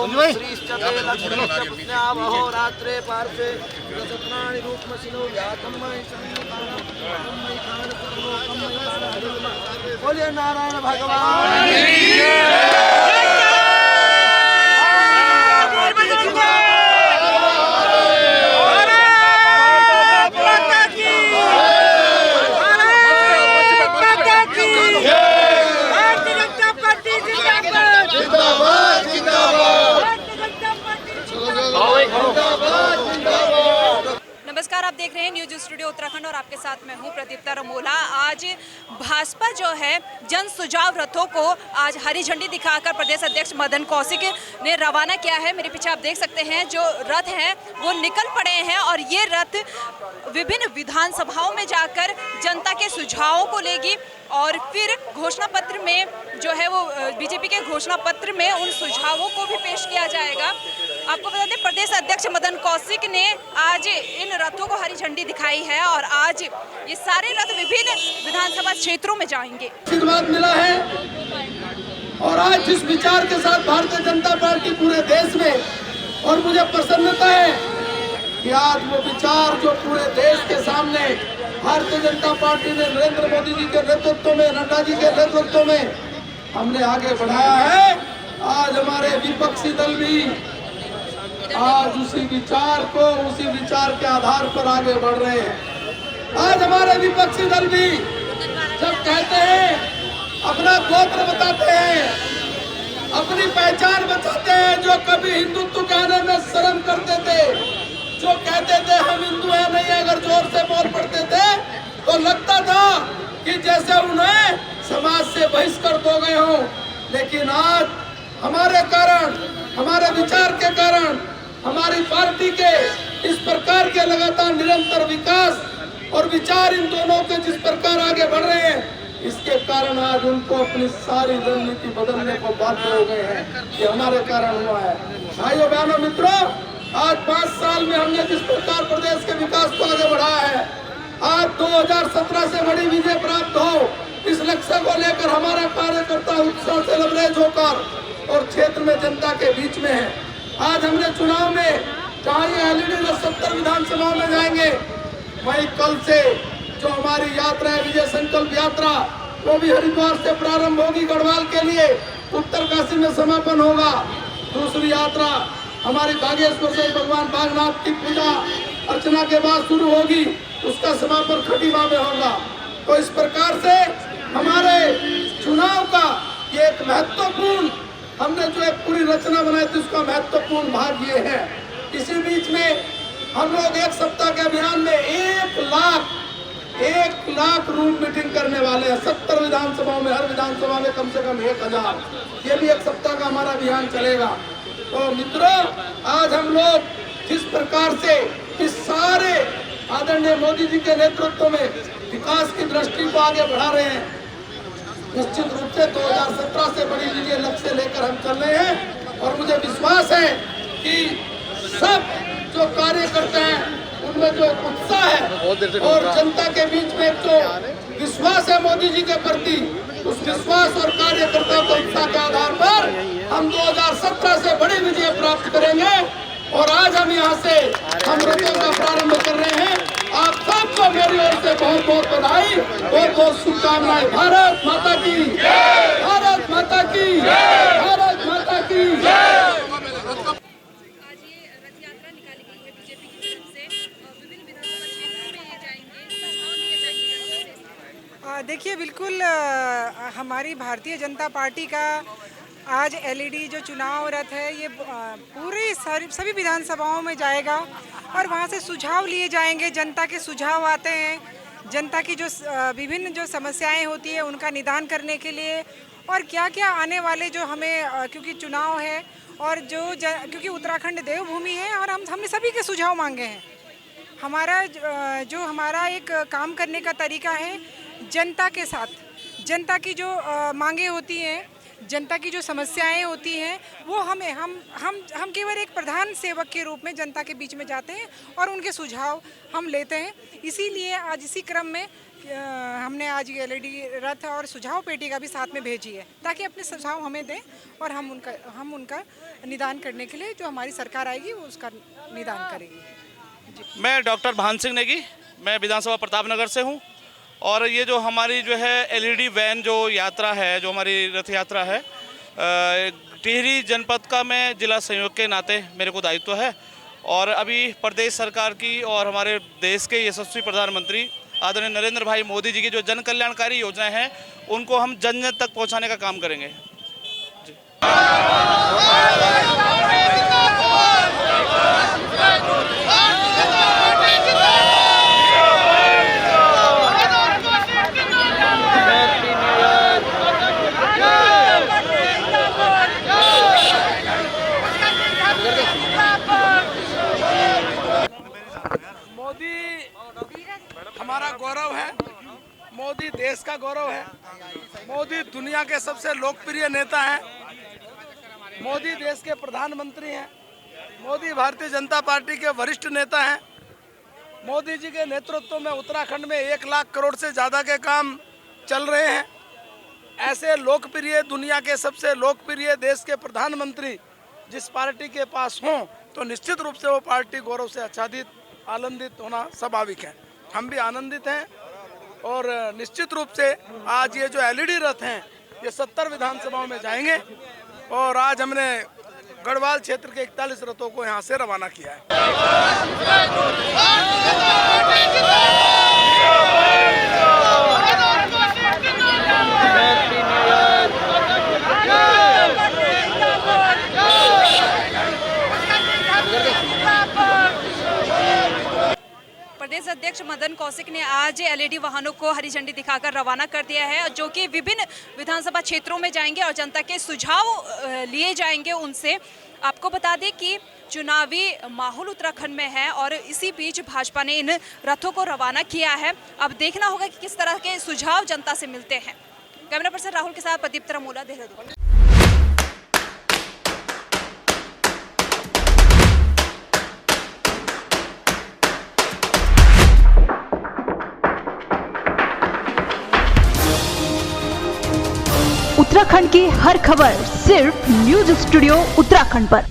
श्रीश्चते लक्ष्मीष्टपुण्यावहोरात्रे पार्श्वे रसत्राणि रूपमसिनो यातम्मयि बोलिए नारायण भगवान नमस्कार, आप देख रहे हैं न्यूज स्टूडियो उत्तराखंड और आपके साथ मैं हूं प्रदीप्ता रमोला। आज भाजपा जो है जन सुझाव रथों को आज हरी झंडी दिखाकर प्रदेश अध्यक्ष मदन कौशिक ने रवाना किया है। मेरे पीछे आप देख सकते हैं जो रथ हैं वो निकल पड़े हैं और ये रथ विभिन्न विधानसभाओं में जाकर जनता के सुझावों को लेगी और फिर घोषणा पत्र में जो है वो बीजेपी के घोषणा पत्र में उन सुझावों को भी पेश किया जाएगा। आपको बता दें प्रदेश अध्यक्ष मदन कौशिक ने आज इन रथों को हरी झंडी दिखाई है और आज ये सारे रथ विभिन्न विधानसभा क्षेत्रों में जाएंगे। आशीर्वाद मिला है और आज जिस विचार के साथ भारतीय जनता पार्टी पूरे देश में और मुझे प्रसन्नता है कि आज वो विचार जो पूरे देश के सामने भारतीय जनता पार्टी ने नरेंद्र मोदी जी के नेतृत्व में, नड्डा जी के नेतृत्व में हमने आगे बढ़ाया है। आज हमारे विपक्षी दल भी आज उसी विचार के आधार पर आगे बढ़ रहे हैं। आज हमारे विपक्षी दल भी जब कहते हैं, अपना गोत्र बताते हैं, अपनी पहचान बताते हैं, जो कभी हिंदुत्व कहने में शर्म करते थे, जो कहते थे हम हिंदू हैं नहीं, अगर जोर से बोल पड़ते थे तो लगता था कि जैसे उन्हें समाज से बहिष्कार हो गए हों। लेकिन आज हमारे कारण, हमारे विचार के कारण, हमारी पार्टी के इस प्रकार के लगातार निरंतर विकास और विचार इन दोनों के जिस प्रकार आगे बढ़ रहे हैं, इसके कारण आज उनको अपनी सारी रणनीति बदलने को बाध्य हो गए हैं। ये हमारे कारण हुआ है। भाइयों बहनों मित्रों, आज 5 साल में हमने जिस प्रकार प्रदेश के विकास को आगे बढ़ाया है, आज 2017 से बड़ी विजय प्राप्त हो, इस लक्ष्य को लेकर हमारा कार्यकर्ता उत्साह से लबरेज होकर और क्षेत्र में जनता के बीच में है। आज हमने चुनाव में जहाँ ये एलईडी 70 विधानसभाओं में जाएंगे, वहीं कल से जो हमारी यात्रा है विजय संकल्प यात्रा, वो भी हरिद्वार से प्रारंभ होगी, गढ़वाल के लिए उत्तरकाशी में समापन होगा। दूसरी यात्रा हमारी बागेश्वर से भगवान बागनाथ की पूजा अर्चना के बाद शुरू होगी, उसका समापन खटीमा में होगा। तो इस प्रकार से हमारे चुनाव का ये एक महत्वपूर्ण, हमने जो एक पूरी रचना बनाई थी उसका महत्वपूर्ण भाग ये है। इसी बीच में हम लोग 1 सप्ताह के अभियान में 1 लाख रूम मीटिंग करने वाले हैं 70 विधानसभाओं में, हर विधानसभा में कम से कम 1000। ये भी 1 सप्ताह का हमारा अभियान चलेगा। तो मित्रों, आज हम लोग जिस प्रकार से इस सारे आदरणीय मोदी जी के नेतृत्व में विकास की दृष्टि को आगे बढ़ा रहे हैं, निश्चित रूप से 2017 से बड़ी विजय लक्ष्य लेकर हम चल रहे हैं। और मुझे विश्वास है कि सब जो कार्य करते हैं उनमें जो उत्साह है और जनता के बीच में जो विश्वास है मोदी जी के प्रति, उस विश्वास और कार्यकर्ता के उत्साह के आधार पर हम 2017 से बड़ी विजय प्राप्त करेंगे। और आज हम यहाँ से हम रथों का प्रारंभ कर रहे हैं। आप सबको मेरी ओर से बहुत बहुत बधाई, बहुत बहुत शुभकामनाएं। भारत माता की, भारत माता की, भारत माता की। देखिए, बिल्कुल हमारी भारतीय जनता पार्टी का आज एलईडी जो चुनाव रथ है ये पूरे सभी विधानसभाओं में जाएगा और वहाँ से सुझाव लिए जाएंगे। जनता के सुझाव आते हैं, जनता की जो विभिन्न जो समस्याएं होती है उनका निदान करने के लिए, और क्या क्या आने वाले जो हमें क्योंकि चुनाव है और क्योंकि उत्तराखंड देवभूमि है और हमने सभी के सुझाव मांगे हैं। हमारा एक काम करने का तरीका है जनता के साथ, जनता की जो मांगे होती हैं, जनता की जो समस्याएं होती हैं वो हम केवल एक प्रधान सेवक के रूप में जनता के बीच में जाते हैं और उनके सुझाव हम लेते हैं। इसीलिए आज इसी क्रम में हमने आज ये एलईडी रथ और सुझाव पेटी का भी साथ में भेजी है, ताकि अपने सुझाव हमें दें और हम उनका निदान करने के लिए जो हमारी सरकार आएगी वो उसका निदान करेगी। मैं डॉक्टर भान सिंह नेगी, मैं विधानसभा प्रतापनगर से हूँ। और ये जो हमारी जो है एलईडी वैन जो यात्रा है, जो हमारी रथ यात्रा है, टिहरी जनपद का मैं जिला संयोग के नाते मेरे को दायित्व है। और अभी प्रदेश सरकार की और हमारे देश के यशस्वी प्रधानमंत्री आदरणीय नरेंद्र भाई मोदी जी की जो जन कल्याणकारी योजनाएं हैं उनको हम जन जन तक पहुंचाने का काम करेंगे। मोदी हमारा गौरव है, मोदी देश का गौरव है, मोदी दुनिया के सबसे लोकप्रिय नेता हैं, मोदी देश के प्रधानमंत्री हैं, मोदी भारतीय जनता पार्टी के वरिष्ठ नेता हैं। मोदी जी के नेतृत्व में उत्तराखंड में 1 लाख करोड़ से ज़्यादा के काम चल रहे हैं। ऐसे लोकप्रिय, दुनिया के सबसे लोकप्रिय देश के प्रधानमंत्री जिस पार्टी के पास हों तो निश्चित रूप से वो पार्टी गौरव से आच्छादित, आनंदित होना स्वाभाविक है। हम भी आनंदित हैं और निश्चित रूप से आज ये जो एलईडी रथ हैं ये 70 विधानसभाओं में जाएंगे और आज हमने गढ़वाल क्षेत्र के 41 रथों को यहाँ से रवाना किया है। प्रदेश अध्यक्ष मदन कौशिक ने आज एलईडी वाहनों को हरी झंडी दिखाकर रवाना कर दिया है, जो कि विभिन्न विधानसभा क्षेत्रों में जाएंगे और जनता के सुझाव लिए जाएंगे उनसे। आपको बता दें कि चुनावी माहौल उत्तराखंड में है और इसी बीच भाजपा ने इन रथों को रवाना किया है। अब देखना होगा कि किस तरह के सुझाव जनता से मिलते हैं। कैमरा पर्सन राहुल के साथ प्रदीप तरमोला, देहरादून। उत्तराखंड की हर खबर सिर्फ न्यूज स्टूडियो उत्तराखंड पर।